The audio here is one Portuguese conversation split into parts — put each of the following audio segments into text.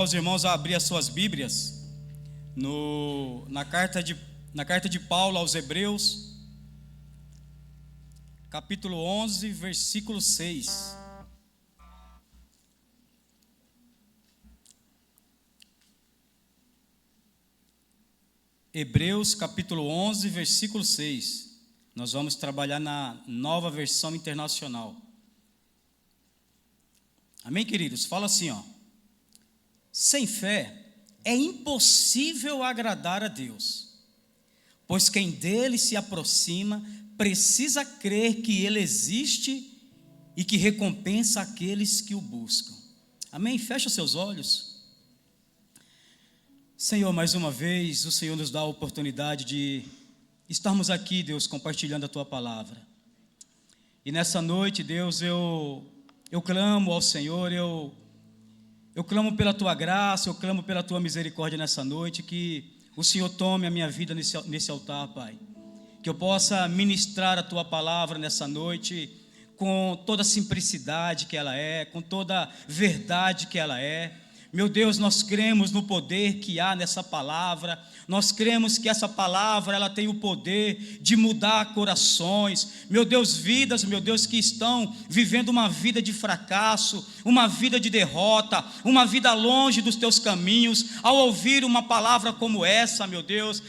Aos irmãos a abrir as suas Bíblias na carta de Paulo aos Hebreus, capítulo 11, versículo 6. Hebreus, capítulo 11, versículo 6. Nós vamos trabalhar na Nova Versão Internacional. Amém, queridos? Fala assim, ó. Sem fé é impossível agradar a Deus, pois quem dele se aproxima precisa crer que ele existe e que recompensa aqueles que o buscam. Amém? Fecha seus olhos. Senhor, mais uma vez o Senhor nos dá a oportunidade de estarmos aqui, Deus, compartilhando a Tua palavra. E nessa noite, Deus, eu clamo ao Senhor, eu clamo pela Tua graça, eu clamo pela Tua misericórdia nessa noite, que o Senhor tome a minha vida nesse altar, Pai. Que eu possa ministrar a Tua palavra nessa noite com toda a simplicidade que ela é, com toda a verdade que ela é. Meu Deus, nós cremos no poder que há nessa palavra. Nós cremos que essa palavra, ela tem o poder de mudar corações. Meu Deus, vidas, meu Deus, que estão vivendo uma vida de fracasso, uma vida de derrota, uma vida longe dos teus caminhos. Ao ouvir uma palavra como essa, meu Deus,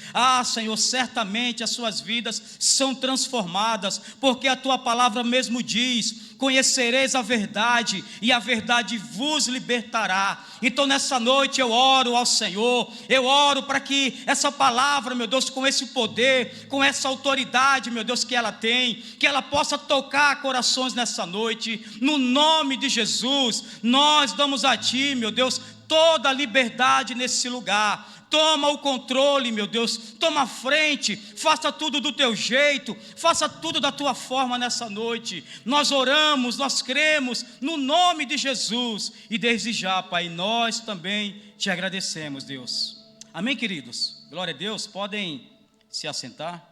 Senhor, certamente as suas vidas são transformadas, porque a tua palavra mesmo diz: conhecereis a verdade e a verdade vos libertará. Então nessa noite eu oro ao Senhor, eu oro para que essa palavra, meu Deus, com esse poder, com essa autoridade, meu Deus, que ela tem, que ela possa tocar corações nessa noite, no nome de Jesus. Nós damos a Ti, meu Deus, toda a liberdade nesse lugar. Toma o controle, meu Deus, toma a frente, faça tudo do teu jeito, faça tudo da tua forma nessa noite. Nós oramos, nós cremos no nome de Jesus, e desde já, Pai, nós também te agradecemos, Deus. Amém, queridos? Glória a Deus, podem se assentar.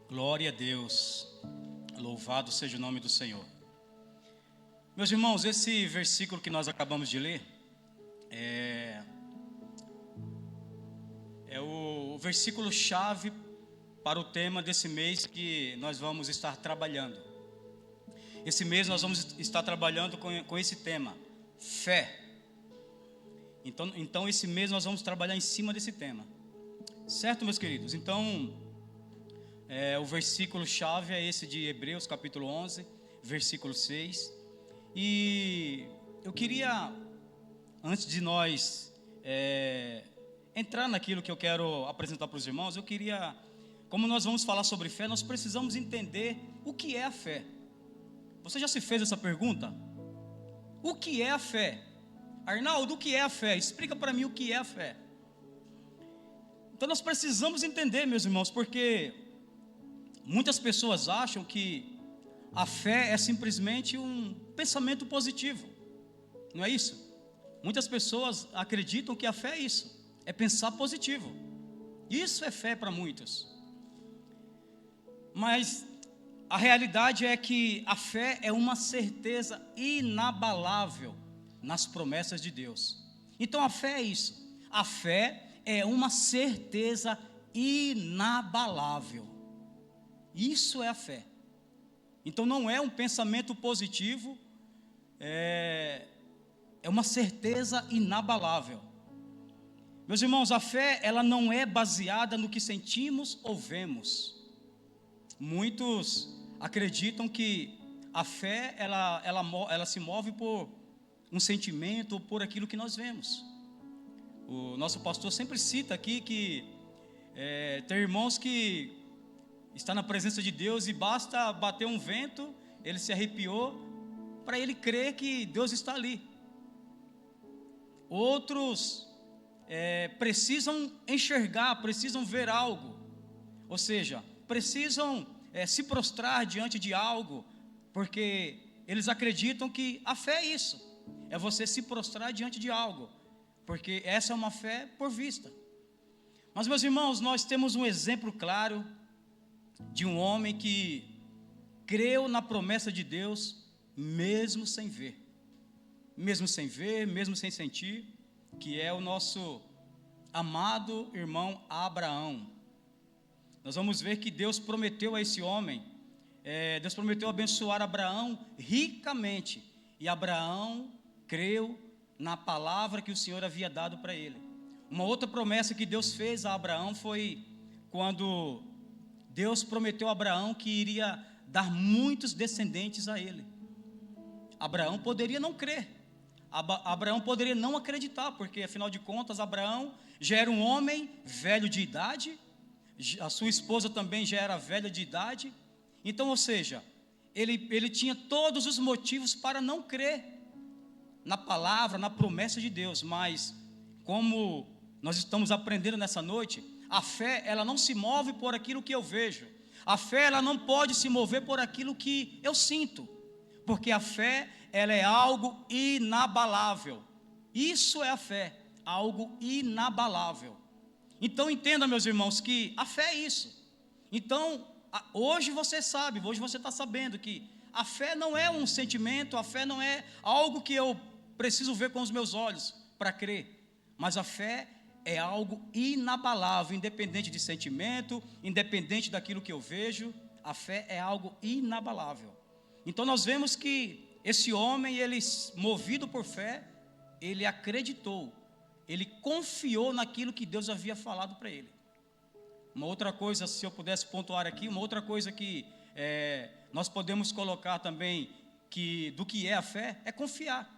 Glória a Deus, louvado seja o nome do Senhor. Meus irmãos, esse versículo que nós acabamos de ler é o versículo chave para o tema desse mês que nós vamos estar trabalhando. Esse mês nós vamos estar trabalhando com esse tema, fé. Então esse mês nós vamos trabalhar em cima desse tema, certo, meus queridos? Então o versículo-chave é esse de Hebreus, capítulo 11, versículo 6. E eu queria, antes de nós entrar naquilo que eu quero apresentar para os irmãos, eu queria, como nós vamos falar sobre fé, nós precisamos entender o que é a fé. Você já se fez essa pergunta? O que é a fé? Arnaldo, o que é a fé? Explica para mim o que é a fé. Então nós precisamos entender, meus irmãos, porque muitas pessoas acham que a fé é simplesmente um pensamento positivo, não é isso? Muitas pessoas acreditam que a fé é isso, é pensar positivo. Isso é fé para muitos. Mas a realidade é que a fé é uma certeza inabalável nas promessas de Deus. Então a fé é isso. A fé é uma certeza inabalável. Isso é a fé. Então não é um pensamento positivo, é uma certeza inabalável. Meus irmãos, a fé, ela não é baseada no que sentimos ou vemos. Muitos acreditam que a fé, ela se move por um sentimento ou por aquilo que nós vemos. O nosso pastor sempre cita aqui que tem irmãos que está na presença de Deus e basta bater um vento, ele se arrepiou, para ele crer que Deus está ali. Outros precisam enxergar, precisam ver algo, ou seja, precisam se prostrar diante de algo, porque eles acreditam que a fé é isso, é você se prostrar diante de algo, porque essa é uma fé por vista. Mas, meus irmãos, nós temos um exemplo claro de um homem que creu na promessa de Deus, mesmo sem ver, mesmo sem sentir, que é o nosso amado irmão Abraão. Nós vamos ver que Deus prometeu a esse homem, Deus prometeu abençoar Abraão ricamente, e Abraão creu na palavra que o Senhor havia dado para ele. Uma outra promessa que Deus fez a Abraão foi quando Deus prometeu a Abraão que iria dar muitos descendentes a ele. Abraão poderia não crer, Abraão poderia não acreditar, porque afinal de contas Abraão já era um homem velho de idade, a sua esposa também já era velha de idade. Então, ou seja, ele tinha todos os motivos para não crer na palavra, na promessa de Deus. Mas, como nós estamos aprendendo nessa noite, a fé, ela não se move por aquilo que eu vejo. A fé, ela não pode se mover por aquilo que eu sinto, porque a fé, ela é algo inabalável. Isso é a fé, algo inabalável. Então entenda, meus irmãos, que a fé é isso. Então, hoje você sabe, hoje você está sabendo que a fé não é um sentimento, a fé não é algo que eu preciso ver com os meus olhos para crer, mas a fé é algo inabalável, independente de sentimento, independente daquilo que eu vejo, a fé é algo inabalável. Então nós vemos que esse homem, ele, movido por fé, ele acreditou, ele confiou naquilo que Deus havia falado para ele. Uma outra coisa, se eu pudesse pontuar aqui, uma outra coisa que nós podemos colocar também, do que é a fé, é confiar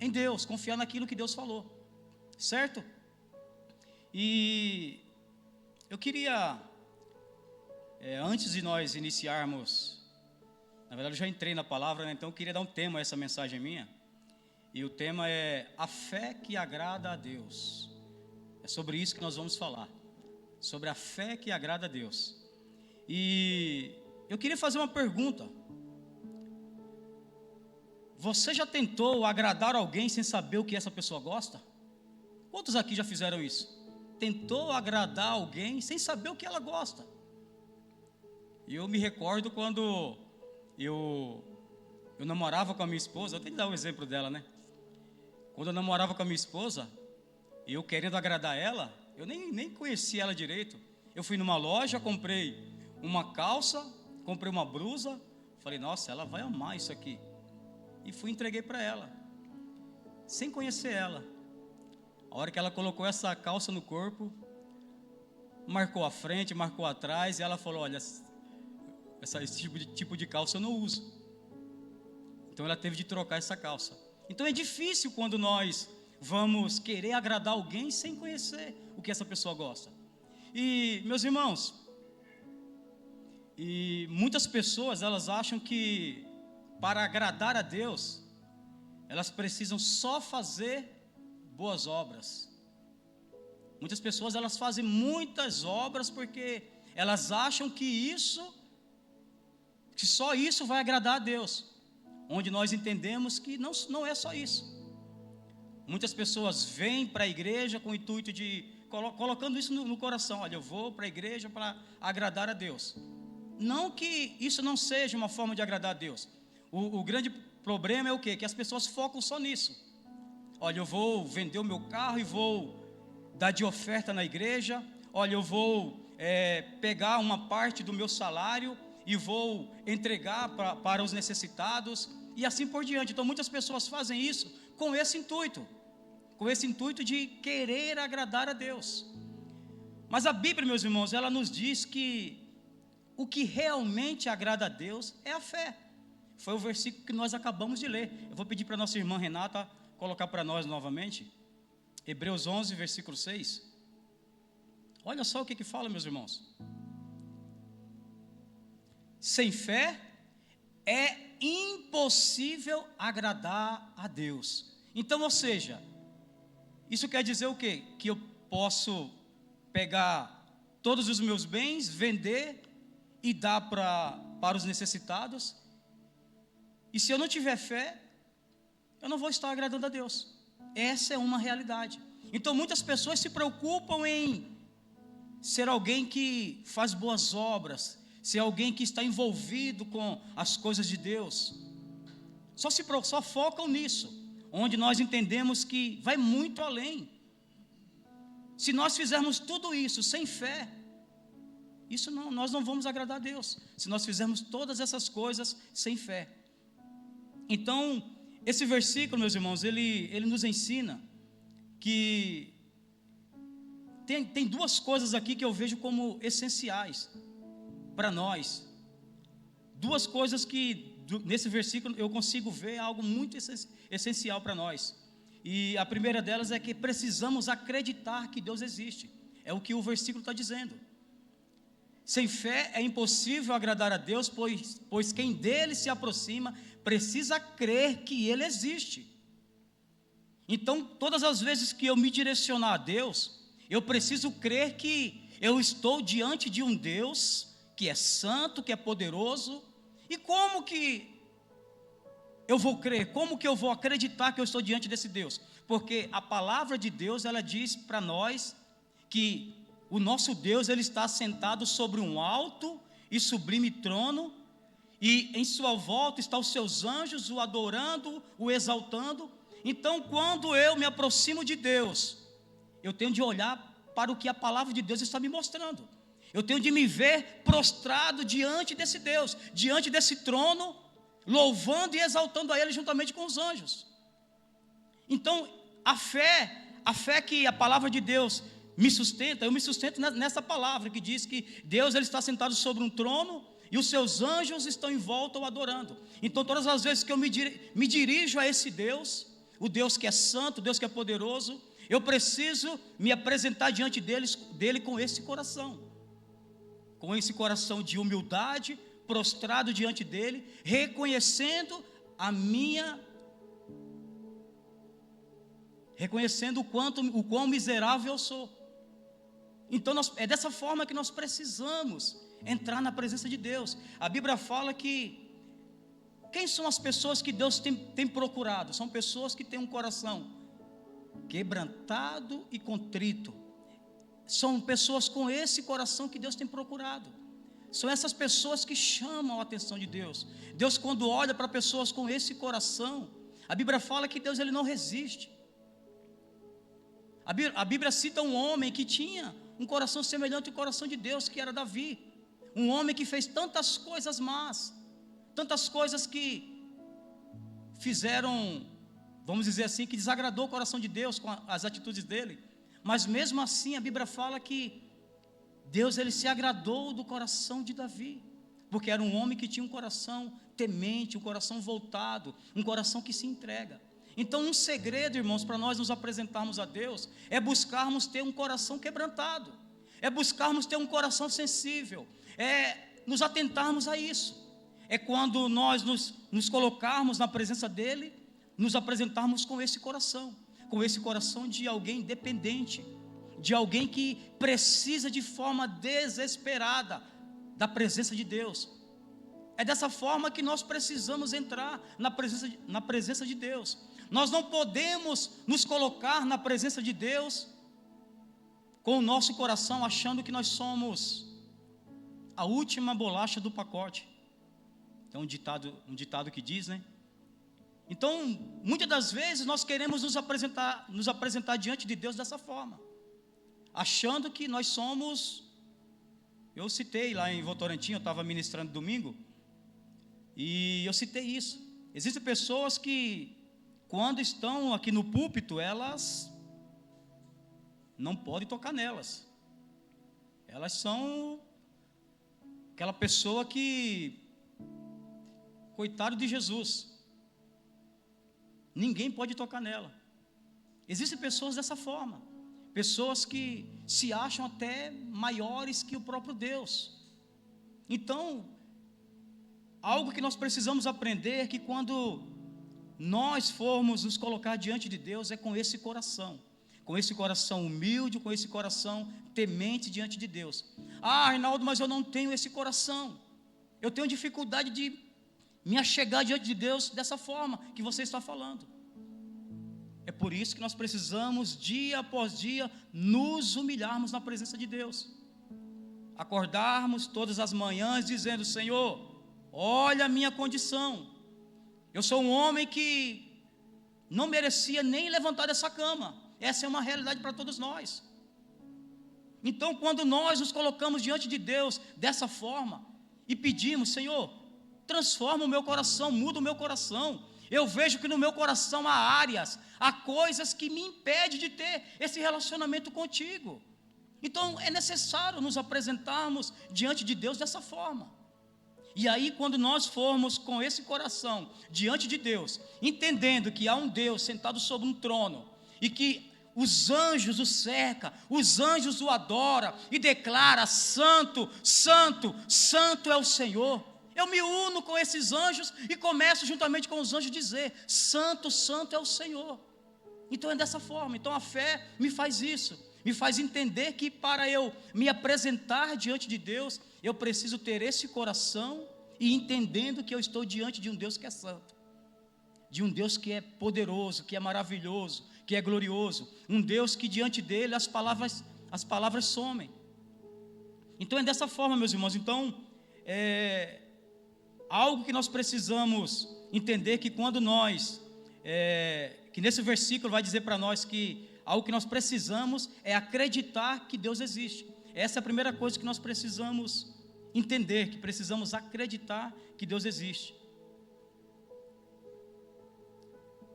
em Deus, confiar naquilo que Deus falou, certo? E eu queria, antes de nós iniciarmos, na verdade eu já entrei na palavra, né? Então eu queria dar um tema a essa mensagem minha, e o tema é a fé que agrada a Deus. É sobre isso que nós vamos falar, sobre a fé que agrada a Deus. E eu queria fazer uma pergunta: você já tentou agradar alguém sem saber o que essa pessoa gosta? Quantos aqui já fizeram isso? Tentou agradar alguém sem saber o que ela gosta? E eu me recordo quando eu namorava com a minha esposa. Eu tenho que dar um exemplo dela, né? Quando eu namorava com a minha esposa, eu querendo agradar ela, eu nem conhecia ela direito. Eu fui numa loja, comprei uma calça, comprei uma blusa, falei, nossa, ela vai amar isso aqui. E fui e entreguei para ela, sem conhecer ela. A hora que ela colocou essa calça no corpo, marcou a frente, marcou atrás, e ela falou, olha, esse tipo de calça eu não uso. Então ela teve de trocar essa calça. Então é difícil quando nós vamos querer agradar alguém sem conhecer o que essa pessoa gosta. E, meus irmãos, e muitas pessoas, elas acham que para agradar a Deus, elas precisam só fazer boas obras. Muitas pessoas, elas fazem muitas obras porque elas acham que só isso vai agradar a Deus, onde nós entendemos que não é só isso. Muitas pessoas vêm para a igreja com o intuito de, colocando isso no coração, olha, eu vou para a igreja para agradar a Deus. Não que isso não seja uma forma de agradar a Deus. O grande problema é o quê? Que as pessoas focam só nisso. Olha, eu vou vender o meu carro e vou dar de oferta na igreja. Olha, eu vou pegar uma parte do meu salário e vou entregar para os necessitados, e assim por diante. Então muitas pessoas fazem isso com esse intuito de querer agradar a Deus. Mas a Bíblia, meus irmãos, ela nos diz que o que realmente agrada a Deus é a fé. Foi o versículo que nós acabamos de ler. Eu vou pedir para a nossa irmã Renata colocar para nós novamente, Hebreus 11, versículo 6. Olha só o que fala, meus irmãos. Sem fé é impossível agradar a Deus. Então, ou seja, isso quer dizer o quê? Que eu posso pegar todos os meus bens, vender e dar para os necessitados, e se eu não tiver fé, eu não vou estar agradando a Deus. Essa é uma realidade. Então muitas pessoas se preocupam em ser alguém que faz boas obras, ser alguém que está envolvido com as coisas de Deus. Só focam nisso, onde nós entendemos que vai muito além. Se nós fizermos tudo isso sem fé, nós não vamos agradar a Deus, se nós fizermos todas essas coisas sem fé. Então, esse versículo, meus irmãos, ele nos ensina que tem duas coisas aqui que eu vejo como essenciais para nós. Duas coisas que nesse versículo eu consigo ver algo muito essencial para nós. E a primeira delas é que precisamos acreditar que Deus existe. É o que o versículo está dizendo. Sem fé é impossível agradar a Deus, pois quem dele se aproxima precisa crer que ele existe. Então, todas as vezes que eu me direcionar a Deus, eu preciso crer que eu estou diante de um Deus que é santo, que é poderoso. E como que eu vou crer? Como que eu vou acreditar que eu estou diante desse Deus? Porque a palavra de Deus, ela diz para nós que o nosso Deus, ele está sentado sobre um alto e sublime trono, e em sua volta estão os seus anjos o adorando, o exaltando. Então, quando eu me aproximo de Deus, eu tenho de olhar para o que a palavra de Deus está me mostrando. Eu tenho de me ver prostrado diante desse Deus, diante desse trono, louvando e exaltando a Ele juntamente com os anjos. Então, a fé que a palavra de Deus me sustenta, eu me sustento nessa palavra que diz que Deus, ele está sentado sobre um trono e os seus anjos estão em volta o adorando. Então, todas as vezes que eu me dirijo a esse Deus, o Deus que é santo, o Deus que é poderoso, eu preciso me apresentar diante dele com esse coração de humildade, prostrado diante dele, reconhecendo o quão miserável eu sou. Então é dessa forma que nós precisamos entrar na presença de Deus. A Bíblia fala que quem são as pessoas que Deus tem procurado? São pessoas que têm um coração quebrantado e contrito. São pessoas com esse coração que Deus tem procurado. São essas pessoas que chamam a atenção de Deus. Deus, quando olha para pessoas com esse coração, a Bíblia fala que Deus, ele não resiste. A Bíblia cita um homem que tinha um coração semelhante ao coração de Deus, que era Davi. Um homem que fez tantas coisas más, tantas coisas que fizeram, vamos dizer assim, que desagradou o coração de Deus com as atitudes dele. Mas mesmo assim a Bíblia fala que Deus, ele se agradou do coração de Davi, porque era um homem que tinha um coração temente, um coração voltado, um coração que se entrega. Então, um segredo, irmãos, para nós nos apresentarmos a Deus, é buscarmos ter um coração quebrantado, é buscarmos ter um coração sensível, é nos atentarmos a isso. É quando nós nos colocarmos na presença dEle, nos apresentarmos com esse coração de alguém dependente, de alguém que precisa de forma desesperada da presença de Deus. É dessa forma que nós precisamos entrar na presença de Deus. Nós não podemos nos colocar na presença de Deus com o nosso coração achando que nós somos a última bolacha do pacote. Tem um ditado que diz, né? Então, muitas das vezes nós queremos nos apresentar diante de Deus dessa forma, achando que nós somos. Eu citei lá em Votorantim, eu estava ministrando domingo, e eu citei isso. Existem pessoas que, quando estão aqui no púlpito, elas não podem tocar nelas. Elas são aquela pessoa que, coitado de Jesus, ninguém pode tocar nela. Existem pessoas dessa forma, pessoas que se acham até maiores que o próprio Deus. Então, algo que nós precisamos aprender é que quando nós formos nos colocar diante de Deus, é com esse coração humilde, com esse coração temente diante de Deus. Ah, Arnaldo, mas eu não tenho esse coração, eu tenho dificuldade de me achegar diante de Deus dessa forma que você está falando. É por isso que nós precisamos, dia após dia, nos humilharmos na presença de Deus. Acordarmos todas as manhãs dizendo: Senhor, olha a minha condição. Eu sou um homem que não merecia nem levantar dessa cama. Essa é uma realidade para todos nós. Então, quando nós nos colocamos diante de Deus dessa forma e pedimos: Senhor, transforma o meu coração, muda o meu coração. Eu vejo que no meu coração há áreas, há coisas que me impedem de ter esse relacionamento contigo. Então é necessário nos apresentarmos diante de Deus dessa forma. E aí, quando nós formos com esse coração diante de Deus, entendendo que há um Deus sentado sobre um trono e que os anjos o cercam, os anjos o adoram e declara: Santo, Santo, Santo é o Senhor. Eu me uno com esses anjos e começo juntamente com os anjos a dizer: Santo, Santo é o Senhor. Então é dessa forma. Então a fé me faz isso, me faz entender que para eu me apresentar diante de Deus, eu preciso ter esse coração e entendendo que eu estou diante de um Deus que é santo, de um Deus que é poderoso, que é maravilhoso, que é glorioso, um Deus que diante dele as palavras somem. Então é dessa forma, meus irmãos. Então algo que nós precisamos entender, que quando nós, que nesse versículo vai dizer para nós que algo que nós precisamos é acreditar que Deus existe. Essa é a primeira coisa que nós precisamos entender, que precisamos acreditar que Deus existe.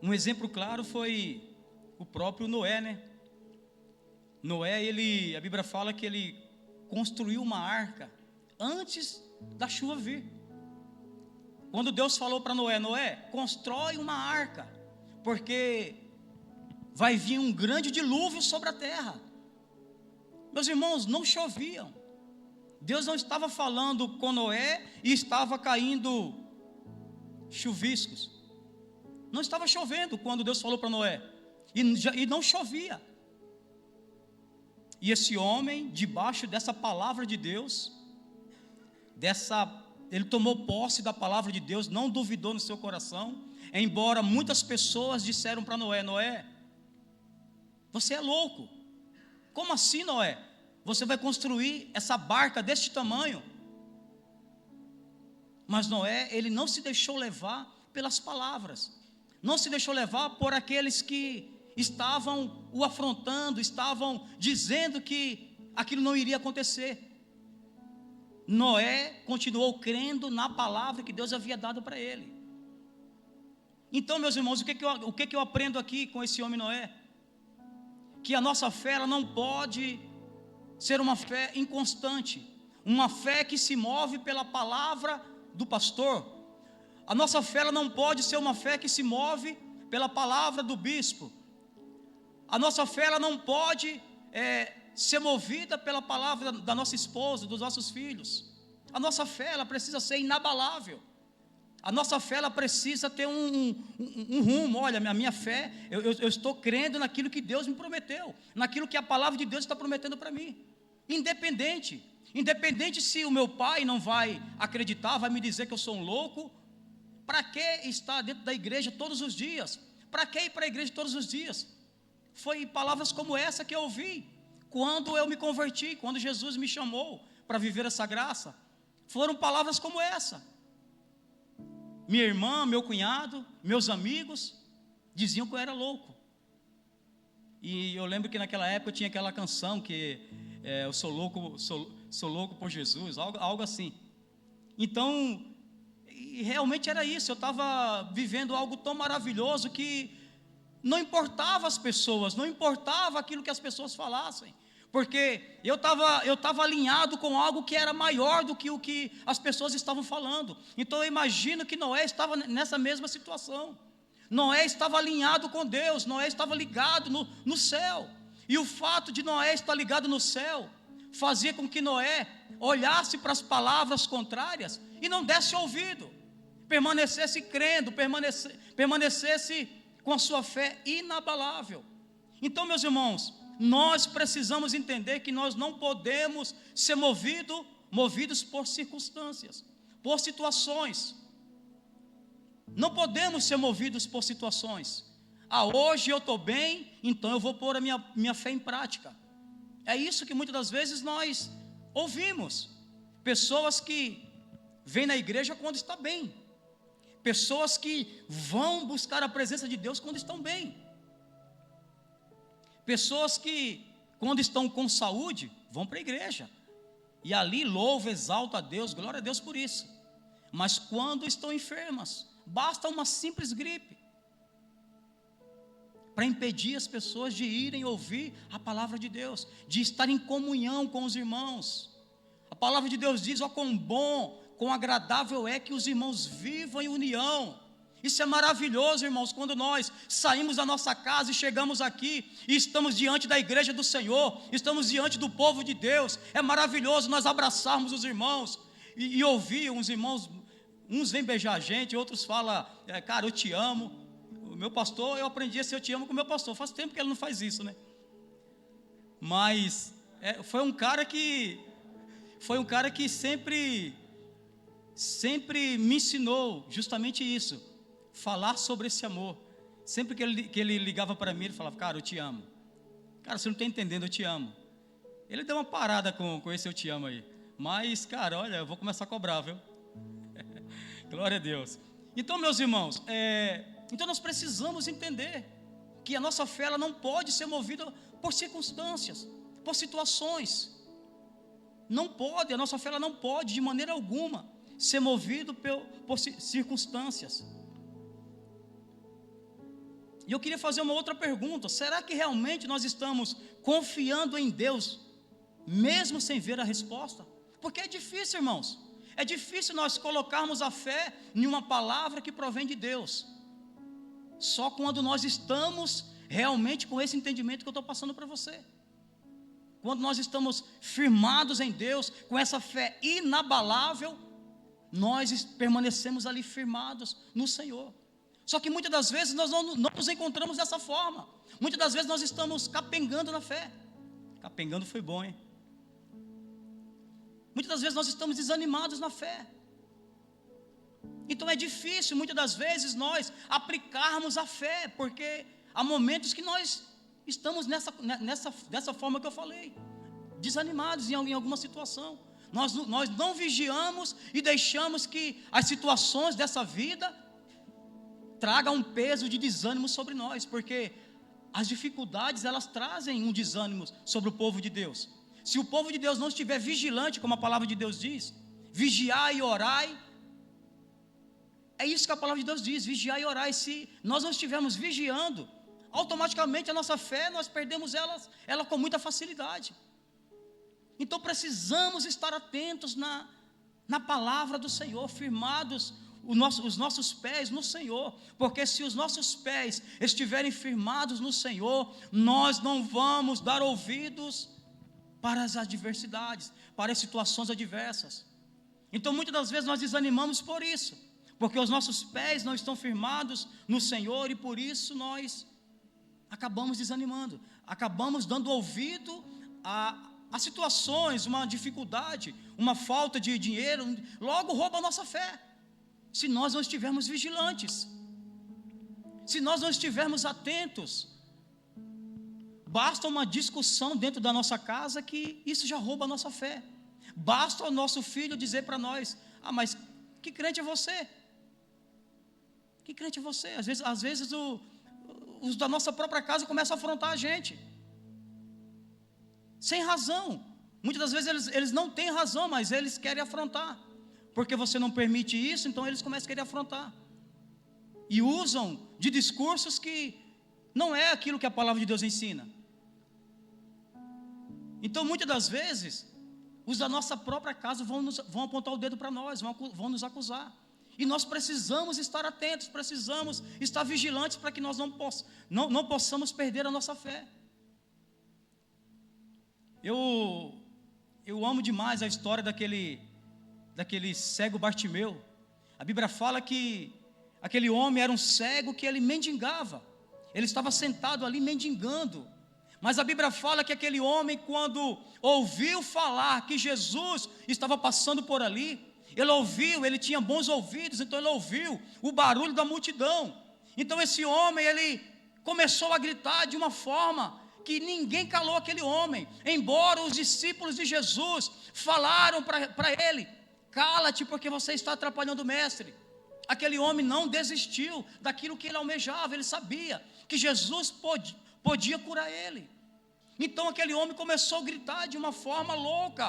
Um exemplo claro foi o próprio Noé, né? Noé, a Bíblia fala que ele construiu uma arca antes da chuva vir. Quando Deus falou para Noé: Noé, constrói uma arca, porque vai vir um grande dilúvio sobre a terra. Meus irmãos, não choviam. Deus não estava falando com Noé e estava caindo chuviscos. Não estava chovendo quando Deus falou para Noé, e não chovia. E esse homem, debaixo dessa palavra de Deus, ele tomou posse da palavra de Deus, não duvidou no seu coração, embora muitas pessoas disseram para Noé: Noé, você é louco. Como assim, Noé? Você vai construir essa barca deste tamanho? Mas Noé, ele não se deixou levar pelas palavras, não se deixou levar por aqueles que estavam o afrontando, estavam dizendo que aquilo não iria acontecer. Noé continuou crendo na palavra que Deus havia dado para ele. Então, meus irmãos, o que eu aprendo aqui com esse homem Noé? Que a nossa fé, ela não pode ser uma fé inconstante, uma fé que se move pela palavra do pastor. A nossa fé, ela não pode ser uma fé que se move pela palavra do bispo. A nossa fé, ela não pode ser movida pela palavra da nossa esposa, dos nossos filhos. A nossa fé, ela precisa ser inabalável. A nossa fé, ela precisa ter um rumo. Olha, a minha fé, eu estou crendo naquilo que Deus me prometeu, naquilo que a palavra de Deus está prometendo para mim. Independente se o meu pai não vai acreditar, vai me dizer que eu sou um louco. Para que estar dentro da igreja todos os dias? Para que ir para a igreja todos os dias? Foi palavras como essa que eu ouvi quando eu me converti, quando Jesus me chamou para viver essa graça. Foram palavras como essa. Minha irmã, meu cunhado, meus amigos diziam que eu era louco. E eu lembro que naquela época eu tinha aquela canção que eu sou louco por Jesus, algo assim. Então, e realmente era isso. Eu estava vivendo algo tão maravilhoso que não importava as pessoas, não importava aquilo que as pessoas falassem, porque eu estava alinhado com algo que era maior do que o que as pessoas estavam falando. Então eu imagino que Noé estava nessa mesma situação. Noé estava alinhado com Deus, Noé estava ligado no céu, e o fato de Noé estar ligado no céu fazia com que Noé olhasse para as palavras contrárias e não desse ouvido, permanecesse crendo, permanecesse com a sua fé inabalável. Então, meus irmãos, nós precisamos entender que nós não podemos ser movidos por circunstâncias, por situações. Não podemos ser movidos por situações. Hoje eu estou bem, então eu vou pôr a minha fé em prática. É isso que muitas das vezes nós ouvimos. Pessoas que vêm na igreja quando está bem. Pessoas que vão buscar a presença de Deus quando estão bem. Pessoas que, quando estão com saúde, vão para a igreja. E ali louva, exalta a Deus, glória a Deus por isso. Mas quando estão enfermas, basta uma simples gripe para impedir as pessoas de irem ouvir a palavra de Deus, de estar em comunhão com os irmãos. A palavra de Deus diz: ó, quão bom, quão agradável é que os irmãos vivam em união. Isso é maravilhoso, irmãos, quando nós saímos da nossa casa e chegamos aqui e estamos diante da igreja do Senhor, estamos diante do povo de Deus. É maravilhoso nós abraçarmos os irmãos e ouvir uns irmãos, uns vêm beijar a gente, outros falam, cara, eu te amo. O meu pastor, eu aprendi a ser eu te amo com o meu pastor. Faz tempo que ele não faz isso, né? Mas foi um cara que sempre me ensinou justamente isso, falar sobre esse amor. Sempre que ele ligava para mim, ele falava: cara, eu te amo. Cara, você não está entendendo, eu te amo. Ele deu uma parada com esse eu te amo aí. Mas, cara, olha, eu vou começar a cobrar, viu? Glória a Deus. Então, meus irmãos, então nós precisamos entender que a nossa fé ela não pode ser movida por circunstâncias, por situações. Não pode, a nossa fé ela não pode de maneira alguma ser movida por circunstâncias. E eu queria fazer uma outra pergunta: será que realmente nós estamos confiando em Deus, mesmo sem ver a resposta? Porque é difícil, irmãos. É difícil nós colocarmos a fé em uma palavra que provém de Deus. Só quando nós estamos realmente com esse entendimento que eu estou passando para você. Quando nós estamos firmados em Deus, com essa fé inabalável, nós permanecemos ali firmados no Senhor. Só que muitas das vezes nós não nos encontramos dessa forma. Muitas das vezes nós estamos capengando na fé. Capengando foi bom, hein? Muitas das vezes nós estamos desanimados na fé. Então é difícil muitas das vezes nós aplicarmos a fé, porque há momentos que nós estamos dessa forma que eu falei, desanimados em alguma situação. Nós não vigiamos e deixamos que as situações dessa vida tragam um peso de desânimo sobre nós, porque as dificuldades elas trazem um desânimo sobre o povo de Deus. Se o povo de Deus não estiver vigilante, como a palavra de Deus diz, vigiai e orai, é isso que a palavra de Deus diz, vigiai e orai. Se nós não estivermos vigiando, automaticamente a nossa fé, nós perdemos ela com muita facilidade. Então precisamos estar atentos na palavra do Senhor, firmados os nossos pés no Senhor, porque se os nossos pés estiverem firmados no Senhor, nós não vamos dar ouvidos para as adversidades, para as situações adversas. Então muitas das vezes nós desanimamos por isso, porque os nossos pés não estão firmados no Senhor, e por isso nós acabamos desanimando, acabamos dando ouvido a situações, uma dificuldade, uma falta de dinheiro, logo rouba a nossa fé, se nós não estivermos vigilantes, se nós não estivermos atentos. Basta uma discussão dentro da nossa casa que isso já rouba a nossa fé. Basta o nosso filho dizer para nós: mas que crente é você? Que crente é você? Às vezes os da nossa própria casa começam a afrontar a gente, sem razão. Muitas das vezes eles não têm razão, mas eles querem afrontar, porque você não permite isso, então eles começam a querer afrontar, e usam de discursos que não é aquilo que a palavra de Deus ensina. Então muitas das vezes os da nossa própria casa vão apontar o dedo para nós, vão nos acusar, e nós precisamos estar atentos, precisamos estar vigilantes, para que nós não possamos perder a nossa fé. Eu amo demais a história daquele cego Bartimeu. A Bíblia fala que aquele homem era um cego que ele mendigava, ele estava sentado ali mendigando, mas a Bíblia fala que aquele homem, quando ouviu falar que Jesus estava passando por ali, ele tinha bons ouvidos, então ele ouviu o barulho da multidão. Então esse homem, ele começou a gritar de uma forma que ninguém calou aquele homem, embora os discípulos de Jesus falaram para ele: cala-te, porque você está atrapalhando o mestre. Aquele homem não desistiu daquilo que ele almejava, ele sabia que Jesus podia curar ele. Então aquele homem começou a gritar de uma forma louca: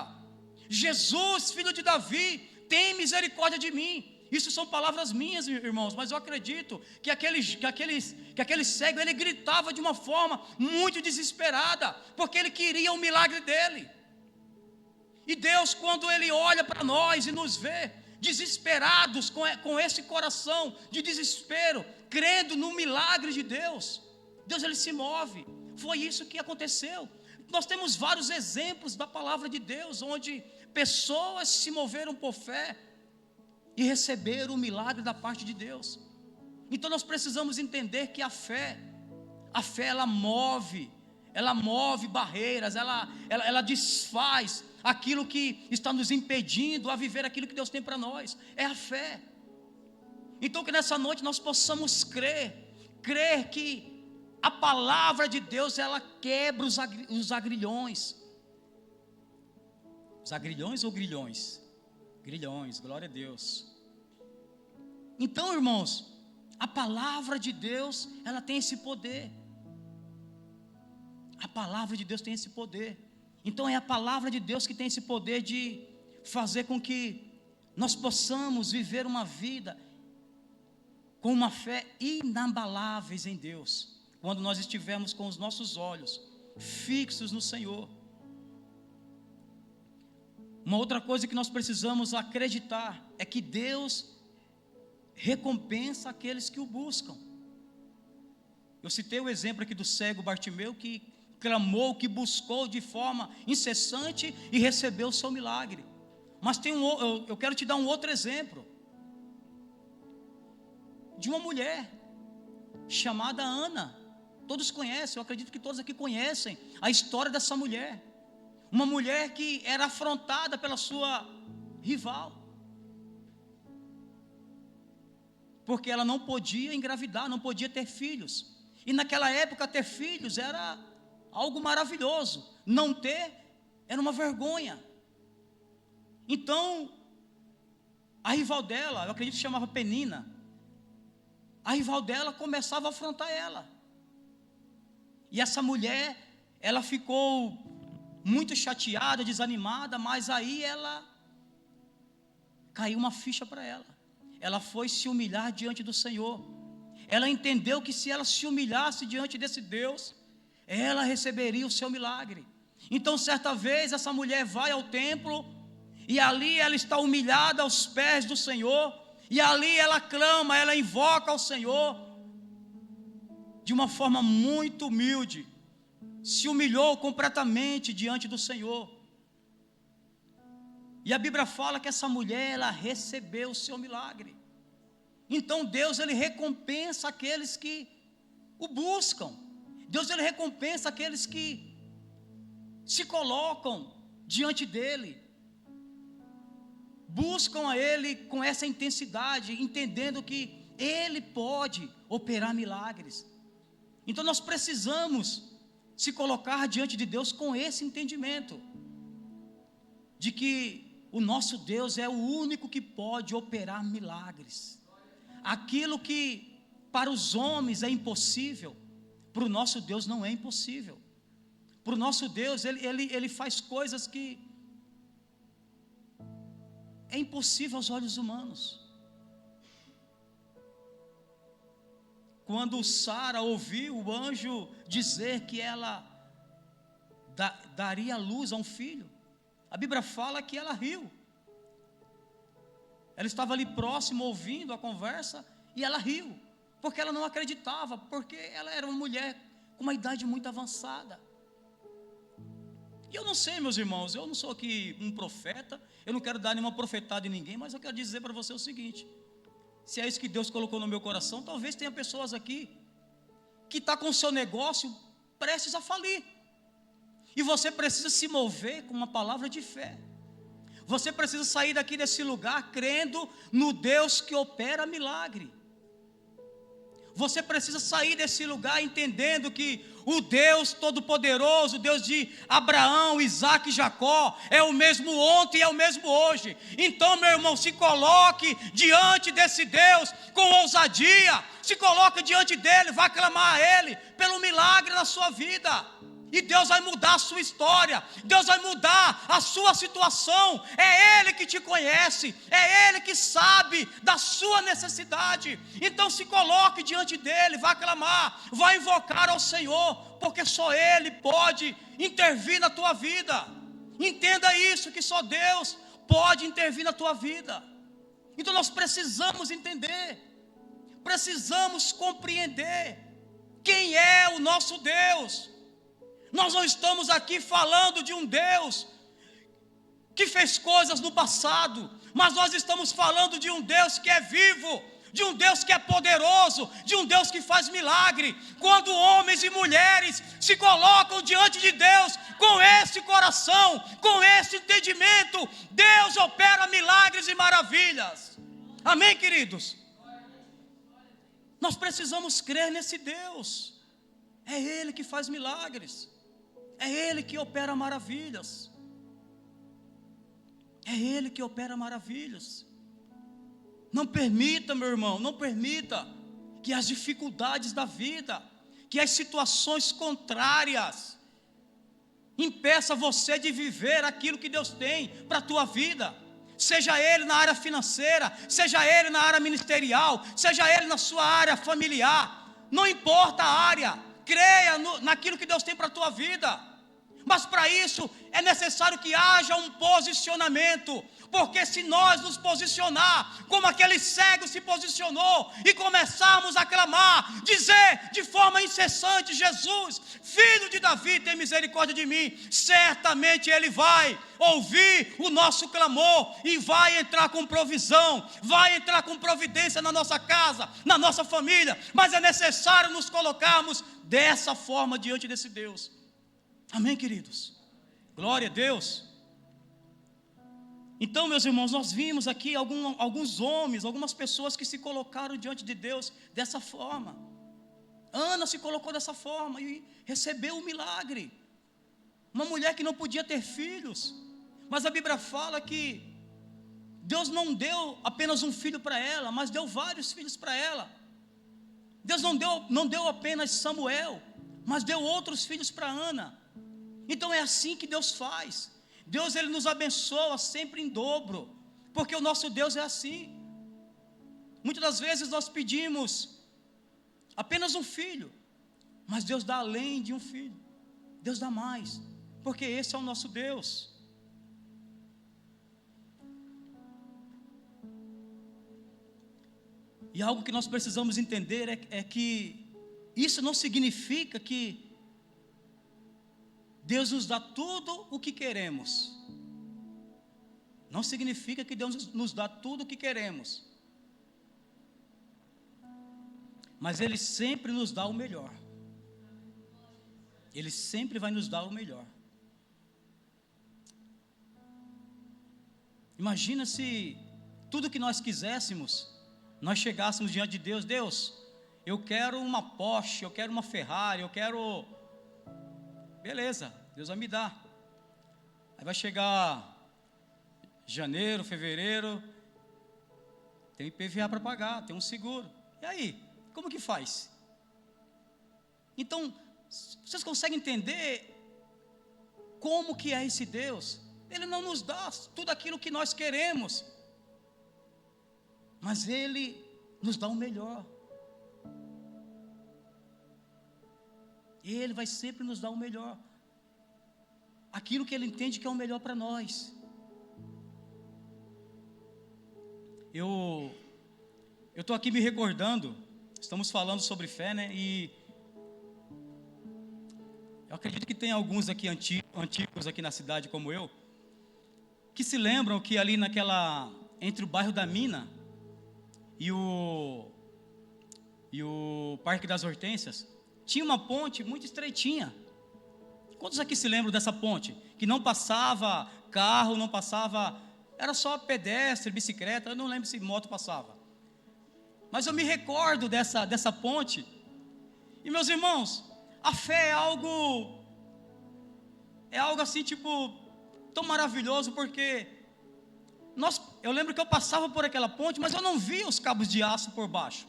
Jesus, filho de Davi, tem misericórdia de mim. Isso são palavras minhas, irmãos, mas eu acredito que aquele cego, ele gritava de uma forma muito desesperada, porque ele queria o milagre dele. E Deus, quando Ele olha para nós e nos vê desesperados, com esse coração de desespero, crendo no milagre de Deus, Deus, Ele se move. Foi isso que aconteceu. Nós temos vários exemplos da palavra de Deus, onde pessoas se moveram por fé e receberam o milagre da parte de Deus. Então nós precisamos entender que a fé ela move barreiras, ela desfaz aquilo que está nos impedindo a viver aquilo que Deus tem para nós. É a fé. Então que nessa noite nós possamos crer que a palavra de Deus, ela quebra os agrilhões. Os agrilhões ou grilhões? Grilhões, glória a Deus. Então, irmãos, a palavra de Deus, ela tem esse poder. A palavra de Deus tem esse poder. Então é a palavra de Deus que tem esse poder de fazer com que nós possamos viver uma vida com uma fé inabaláveis em Deus, quando nós estivermos com os nossos olhos fixos no Senhor. Uma outra coisa que nós precisamos acreditar é que Deus recompensa aqueles que o buscam. Eu citei o exemplo aqui do cego Bartimeu, que clamou, que buscou de forma incessante e recebeu o seu milagre. Mas eu quero te dar um outro exemplo, de uma mulher chamada Ana. Todos conhecem, eu acredito que todos aqui conhecem a história dessa mulher. Uma mulher que era afrontada pela sua rival, porque ela não podia engravidar, não podia ter filhos. E naquela época ter filhos era algo maravilhoso, não ter era uma vergonha. Então a rival dela, eu acredito que chamava Penina, a rival dela começava a afrontar ela. E essa mulher, ela ficou muito chateada, desanimada, mas aí caiu uma ficha para ela. Ela foi se humilhar diante do Senhor. Ela entendeu que se ela se humilhasse diante desse Deus, ela receberia o seu milagre. Então certa vez essa mulher vai ao templo, e ali ela está humilhada aos pés do Senhor, e ali ela clama, ela invoca ao Senhor, de uma forma muito humilde, se humilhou completamente diante do Senhor. E a Bíblia fala que essa mulher, ela recebeu o seu milagre. Então Deus, Ele recompensa aqueles que o buscam. Deus, Ele recompensa aqueles que se colocam diante dEle, buscam a Ele com essa intensidade, entendendo que Ele pode operar milagres. Então nós precisamos se colocar diante de Deus com esse entendimento, de que o nosso Deus é o único que pode operar milagres. Aquilo que para os homens é impossível, para o nosso Deus não é impossível. Para o nosso Deus, Ele faz coisas que é impossível aos olhos humanos. Quando Sara ouviu o anjo dizer que ela daria luz a um filho, a Bíblia fala que ela riu. Ela estava ali próximo, ouvindo a conversa, e ela riu, porque ela não acreditava, porque ela era uma mulher com uma idade muito avançada. E eu não sei, meus irmãos, eu não sou aqui um profeta, eu não quero dar nenhuma profetada em ninguém, mas eu quero dizer para você o seguinte: se é isso que Deus colocou no meu coração, talvez tenha pessoas aqui que está com o seu negócio prestes a falir, e você precisa se mover com uma palavra de fé. Você precisa sair daqui desse lugar crendo no Deus que opera milagre. você precisa sair desse lugar entendendo que o Deus Todo-Poderoso, o Deus de Abraão, Isaac e Jacó, é o mesmo ontem e é o mesmo hoje. Então, meu irmão, se coloque diante desse Deus com ousadia, se coloque diante dele, vai clamar a ele pelo milagre na sua vida. E Deus vai mudar a sua história, Deus vai mudar a sua situação. É Ele que te conhece, é Ele que sabe da sua necessidade. Então se coloque diante dEle, vai clamar, vai invocar ao Senhor, porque só Ele pode intervir na tua vida. Entenda isso, que só Deus pode intervir na tua vida. Então nós precisamos entender, precisamos compreender quem é o nosso Deus. Nós não estamos aqui falando de um Deus que fez coisas no passado, mas nós estamos falando de um Deus que é vivo, de um Deus que é poderoso, de um Deus que faz milagre. Quando homens e mulheres se colocam diante de Deus com esse coração, com esse entendimento, Deus opera milagres e maravilhas. Amém, queridos? Nós precisamos crer nesse Deus. É Ele que faz milagres, é Ele que opera maravilhas, é Ele que opera maravilhas. Não permita, meu irmão, não permita que as dificuldades da vida, que as situações contrárias impeça você de viver aquilo que Deus tem para a tua vida. Seja Ele na área financeira, seja Ele na área ministerial, seja Ele na sua área familiar, não importa a área, creia naquilo que Deus tem para a tua vida. Mas para isso é necessário que haja um posicionamento, porque se nós nos posicionar como aquele cego se posicionou e começarmos a clamar, dizer de forma incessante: Jesus, filho de Davi, tem misericórdia de mim, certamente Ele vai ouvir o nosso clamor e vai entrar com provisão, vai entrar com providência na nossa casa, na nossa família. Mas é necessário nos colocarmos dessa forma diante desse Deus. Amém, queridos? Glória a Deus. Então, meus irmãos, nós vimos aqui alguns homens, algumas pessoas que se colocaram diante de Deus dessa forma. Ana se colocou dessa forma e recebeu o milagre. Uma mulher que não podia ter filhos, mas a Bíblia fala que Deus não deu apenas um filho para ela, mas deu vários filhos para ela. Deus não deu apenas Samuel, mas deu outros filhos para Ana. Então é assim que Deus faz. Deus, Ele nos abençoa sempre em dobro, porque o nosso Deus é assim. Muitas das vezes nós pedimos apenas um filho, mas Deus dá além de um filho, Deus dá mais, porque esse é o nosso Deus. E algo que nós precisamos entender é que isso não significa que Deus nos dá tudo o que queremos. Não significa que Deus nos dá tudo o que queremos. Mas Ele sempre nos dá o melhor. Ele sempre vai nos dar o melhor. Imagina se tudo que nós quiséssemos, nós chegássemos diante de Deus: Deus, eu quero uma Porsche, eu quero uma Ferrari, eu quero... Beleza, Deus vai me dar. Aí vai chegar janeiro, fevereiro, tem IPVA para pagar, tem um seguro. E aí, como que faz? Então, vocês conseguem entender como que é esse Deus? Ele não nos dá tudo aquilo que nós queremos, mas Ele nos dá o melhor. Ele vai sempre nos dar o melhor, aquilo que Ele entende que é o melhor para nós. Eu estou aqui me recordando, estamos falando sobre fé, né? E eu acredito que tem alguns aqui antigos aqui na cidade como eu, que se lembram que ali entre o bairro da Mina e o Parque das Hortênsias, tinha uma ponte muito estreitinha. Quantos aqui se lembram dessa ponte? Que não passava carro, não passava... Era só pedestre, bicicleta, eu não lembro se moto passava. Mas eu me recordo dessa ponte. E meus irmãos, a fé é algo assim, tipo, tão maravilhoso, porque eu lembro que eu passava por aquela ponte, mas eu não via os cabos de aço por baixo.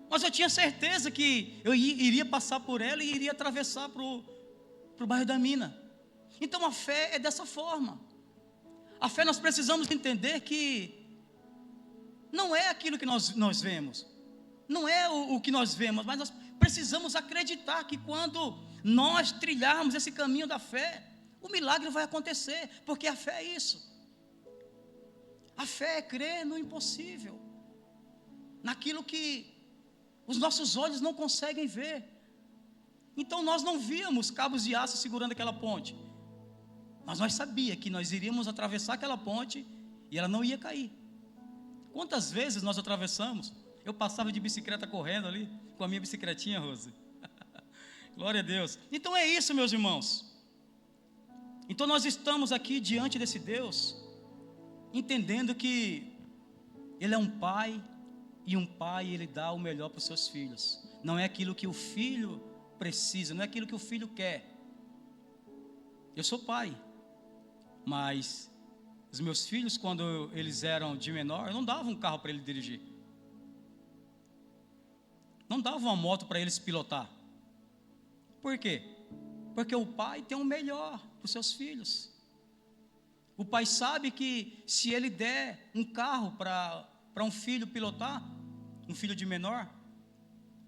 Mas eu tinha certeza que eu iria passar por ela e iria atravessar para o bairro da Mina. Então a fé é dessa forma. A fé, nós precisamos entender que não é aquilo que nós vemos, não é o que nós vemos, mas nós precisamos acreditar que quando nós trilharmos esse caminho da fé, o milagre vai acontecer, porque a fé é isso. A fé é crer no impossível, naquilo que os nossos olhos não conseguem ver. Então nós não víamos cabos de aço segurando aquela ponte, mas nós sabíamos que nós iríamos atravessar aquela ponte e ela não ia cair. Quantas vezes nós atravessamos? Eu passava de bicicleta correndo ali, com a minha bicicletinha, Rose. Glória a Deus. Então é isso, meus irmãos. Então nós estamos aqui diante desse Deus, entendendo que Ele é um Pai, e um pai, ele dá o melhor para os seus filhos. Não é aquilo que o filho precisa, não é aquilo que o filho quer. Eu sou pai, mas os meus filhos, quando eles eram de menor, eu não dava um carro para ele dirigir, não dava uma moto para eles pilotar. Por quê? Porque o pai tem o melhor para os seus filhos. O pai sabe que se ele der um carro para um filho pilotar, um filho de menor,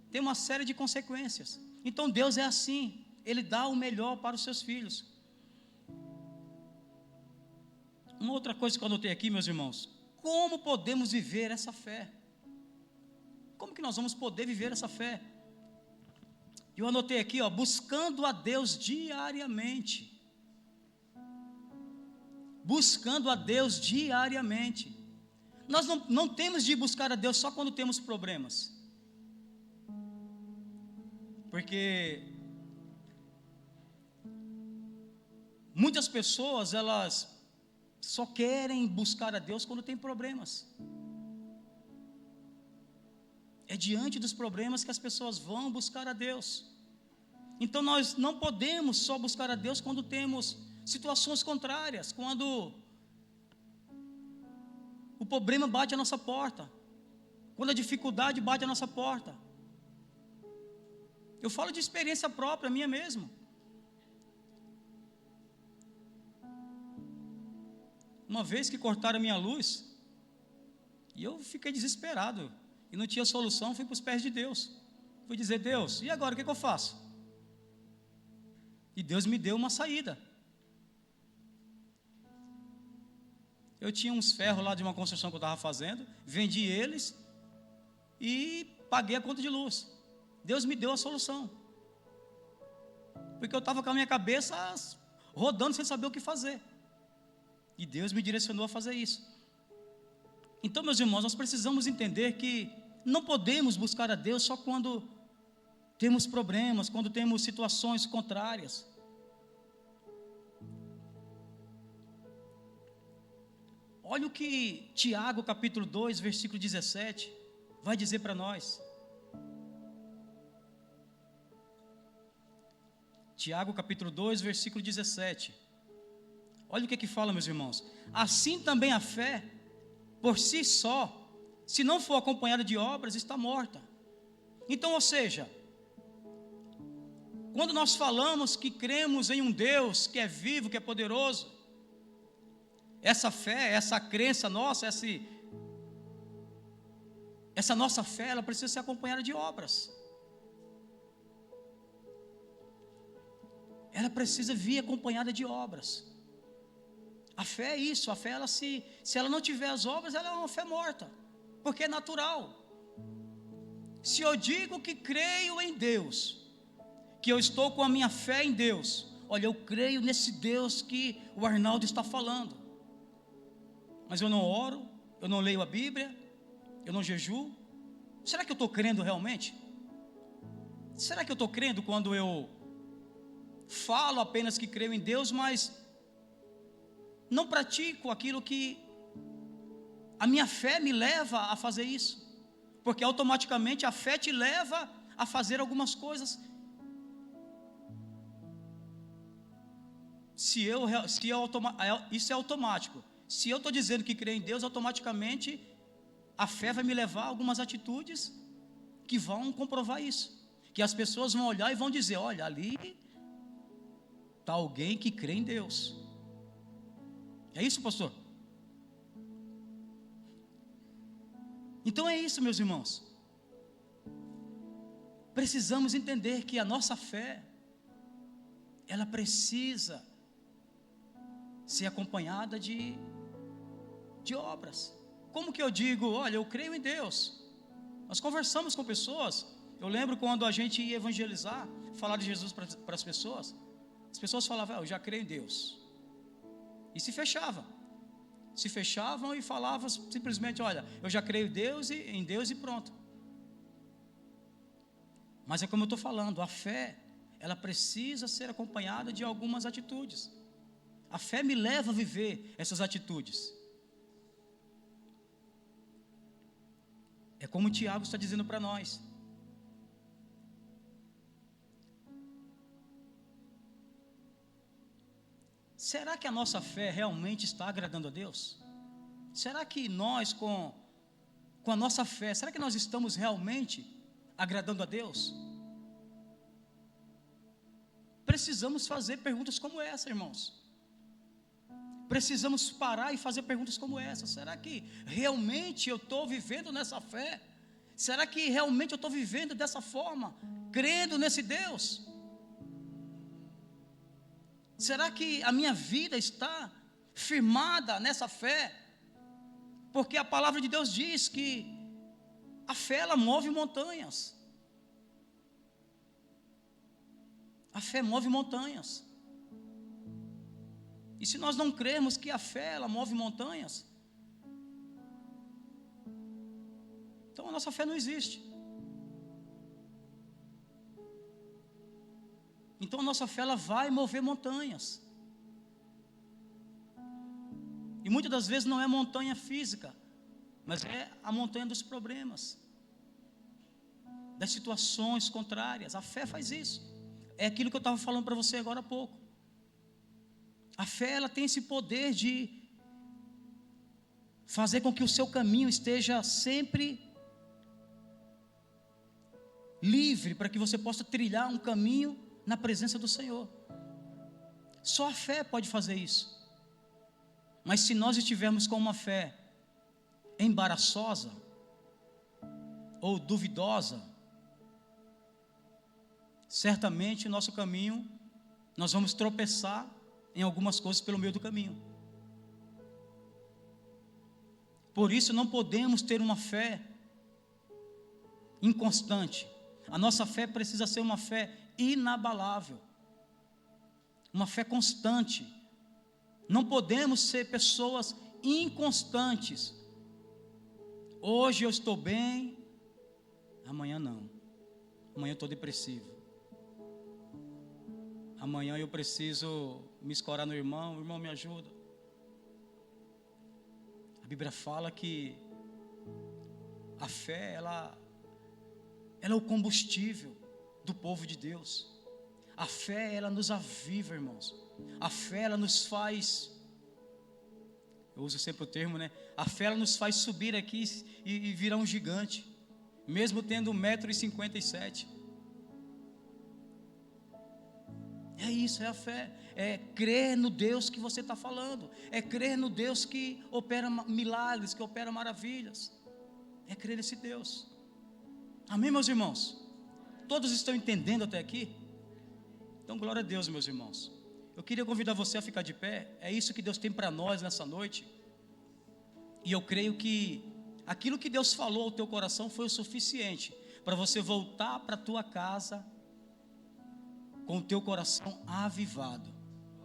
tem uma série de consequências. Então Deus é assim, Ele dá o melhor para os seus filhos. Uma outra coisa que eu anotei aqui, meus irmãos: como podemos viver essa fé? Como que nós vamos poder viver essa fé? Eu anotei aqui, buscando a Deus diariamente. Buscando a Deus diariamente. Nós não temos de buscar a Deus só quando temos problemas, porque muitas pessoas, elas só querem buscar a Deus quando tem problemas. É diante dos problemas que as pessoas vão buscar a Deus. Então nós não podemos só buscar a Deus quando temos situações contrárias, quando o problema bate à nossa porta, quando a dificuldade bate à nossa porta. Eu falo de experiência própria, minha mesmo. Uma vez que cortaram a minha luz, e eu fiquei desesperado, e não tinha solução, fui para os pés de Deus. Fui dizer: Deus, e agora, o que eu faço? E Deus me deu uma saída. Eu tinha uns ferros lá de uma construção que eu estava fazendo, vendi eles e paguei a conta de luz. Deus me deu a solução, porque eu estava com a minha cabeça rodando sem saber o que fazer, e Deus me direcionou a fazer isso. Então, meus irmãos, nós precisamos entender que não podemos buscar a Deus só quando temos problemas, quando temos situações contrárias. Olha o que Tiago capítulo 2, versículo 17 vai dizer para nós. Tiago capítulo 2, versículo 17. Olha o que fala, meus irmãos: assim também a fé, por si só, se não for acompanhada de obras, está morta. Então, ou seja, quando nós falamos que cremos em um Deus que é vivo, que é poderoso, essa fé, essa crença nossa, essa nossa fé, ela precisa ser acompanhada de obras. Ela precisa vir acompanhada de obras. A fé é isso, a fé, ela se ela não tiver as obras, ela é uma fé morta, porque é natural. Se eu digo que creio em Deus, que eu estou com a minha fé em Deus, olha, eu creio nesse Deus que o Arnaldo está falando, mas eu não oro, eu não leio a Bíblia, eu não jejuo, será que eu estou crendo realmente? Será que eu estou crendo quando eu falo apenas que creio em Deus, mas não pratico aquilo que a minha fé me leva a fazer isso, porque automaticamente a fé te leva a fazer algumas coisas. Isso é automático. Se eu estou dizendo que creio em Deus, automaticamente a fé vai me levar a algumas atitudes que vão comprovar isso, que as pessoas vão olhar e vão dizer: olha, ali está alguém que crê em Deus. É isso, pastor? Então é isso, meus irmãos. Precisamos entender que a nossa fé, ela precisa ser acompanhada de obras. Como que eu digo: olha, eu creio em Deus? Nós conversamos com pessoas. Eu lembro quando a gente ia evangelizar, falar de Jesus para as pessoas falavam: eu já creio em Deus, e se fechavam e falavam simplesmente: olha, eu já creio em Deus e pronto. Mas é como eu estou falando, a fé, ela precisa ser acompanhada de algumas atitudes. A fé me leva a viver essas atitudes. É como o Tiago está dizendo para nós. Será que a nossa fé realmente está agradando a Deus? Será que nós, com a nossa fé, será que nós estamos realmente agradando a Deus? Precisamos fazer perguntas como essa, irmãos. Precisamos parar e fazer perguntas como essa. Será que realmente eu estou vivendo nessa fé? Será que realmente eu estou vivendo dessa forma, crendo nesse Deus? Será que a minha vida está firmada nessa fé? Porque a palavra de Deus diz que a fé, ela move montanhas. A fé move montanhas. E se nós não crermos que a fé, ela move montanhas, então a nossa fé não existe. Então a nossa fé, ela vai mover montanhas. E muitas das vezes não é montanha física, mas é a montanha dos problemas, das situações contrárias. A fé faz isso. É aquilo que eu estava falando para você agora há pouco. A fé, ela tem esse poder de fazer com que o seu caminho esteja sempre livre, para que você possa trilhar um caminho na presença do Senhor. Só a fé pode fazer isso. Mas se nós estivermos com uma fé embaraçosa ou duvidosa, certamente o nosso caminho, nós vamos tropeçar em algumas coisas pelo meio do caminho. Por isso não podemos ter uma fé inconstante. A nossa fé precisa ser uma fé inabalável, uma fé constante. Não podemos ser pessoas inconstantes. Hoje eu estou bem, amanhã não. Amanhã eu estou depressivo. Amanhã eu preciso me escorar no irmão, o irmão me ajuda. A Bíblia fala que a fé, ela é o combustível do povo de Deus. A fé, ela nos aviva, irmãos. A fé, ela nos faz, eu uso sempre o termo, né? A fé, ela nos faz subir aqui e virar um gigante, mesmo tendo 1,57 m. É isso, é a fé. É crer no Deus que você está falando. É crer no Deus que opera milagres, que opera maravilhas. É crer nesse Deus. Amém, meus irmãos? Todos estão entendendo até aqui? Então, glória a Deus, meus irmãos. Eu queria convidar você a ficar de pé. É isso que Deus tem para nós nessa noite. E eu creio que aquilo que Deus falou ao teu coração foi o suficiente para você voltar para a tua casa com o teu coração avivado,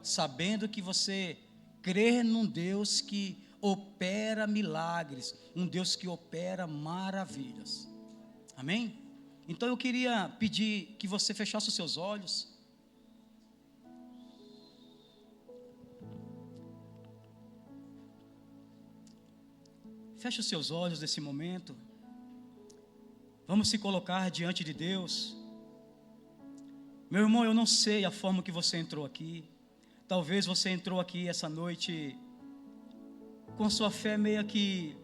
sabendo que você crê num Deus que opera milagres, um Deus que opera maravilhas. Amém? Então eu queria pedir que você fechasse os seus olhos. Feche os seus olhos nesse momento. Vamos se colocar diante de Deus. Meu irmão, eu não sei a forma que você entrou aqui. Talvez você entrou aqui essa noite com sua fé meio que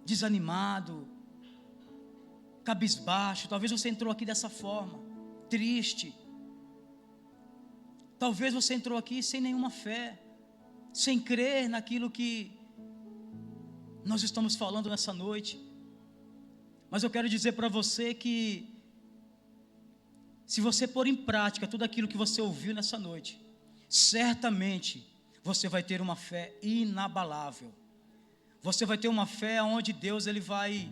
desanimado, cabisbaixo. Talvez você entrou aqui dessa forma, triste. Talvez você entrou aqui sem nenhuma fé, sem crer naquilo que nós estamos falando nessa noite. Mas eu quero dizer para você que se você pôr em prática tudo aquilo que você ouviu nessa noite, certamente você vai ter uma fé inabalável. Você vai ter uma fé onde Deus ele vai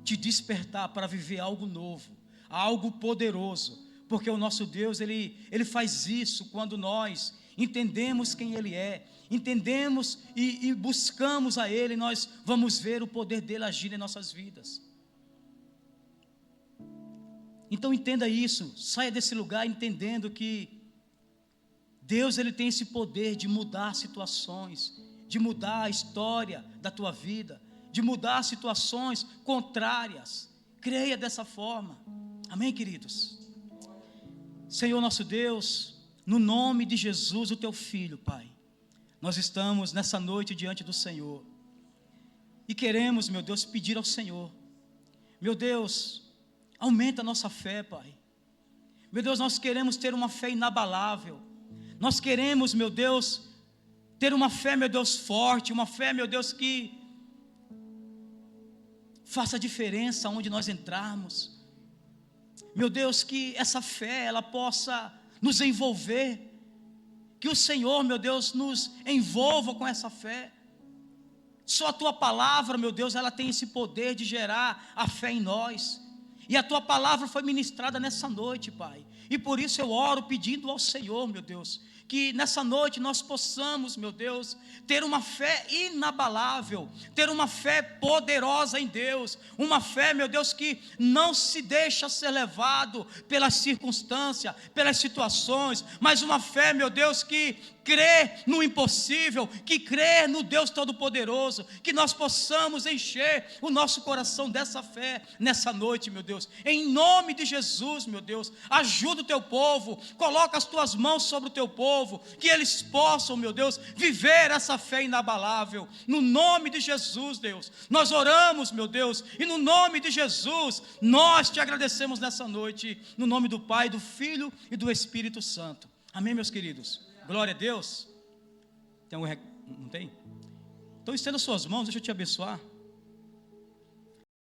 te despertar para viver algo novo, algo poderoso, porque o nosso Deus ele faz isso quando nós entendemos quem Ele é, entendemos e buscamos a Ele, nós vamos ver o poder dele agir em nossas vidas. Então entenda isso, saia desse lugar entendendo que Deus ele tem esse poder de mudar situações, de mudar a história da tua vida, de mudar situações contrárias. Creia dessa forma, amém, queridos? Senhor nosso Deus, no nome de Jesus, o teu Filho, Pai, nós estamos nessa noite diante do Senhor e queremos, meu Deus, pedir ao Senhor, meu Deus, aumenta a nossa fé, Pai. Meu Deus, nós queremos ter uma fé inabalável. Nós queremos, meu Deus, ter uma fé, meu Deus, forte, uma fé, meu Deus, que faça diferença onde nós entrarmos. Meu Deus, que essa fé, ela possa nos envolver. Que o Senhor, meu Deus, nos envolva com essa fé. Só a Tua palavra, meu Deus, ela tem esse poder de gerar a fé em nós. E a Tua palavra foi ministrada nessa noite, Pai. E por isso eu oro pedindo ao Senhor, meu Deus, que nessa noite nós possamos, meu Deus, ter uma fé inabalável, ter uma fé poderosa em Deus, uma fé, meu Deus, que não se deixa ser levado pelas circunstâncias, pelas situações, mas uma fé, meu Deus, que crê no impossível, que crê no Deus Todo-Poderoso, que nós possamos encher o nosso coração dessa fé nessa noite, meu Deus, em nome de Jesus, meu Deus, ajuda o teu povo, coloca as tuas mãos sobre o teu povo, que eles possam, meu Deus, viver essa fé inabalável, no nome de Jesus, Deus, nós oramos, meu Deus, e no nome de Jesus, nós te agradecemos nessa noite, no nome do Pai, do Filho e do Espírito Santo, amém, meus queridos? Glória a Deus. Tem algum não tem? Então estenda suas mãos, deixa eu te abençoar.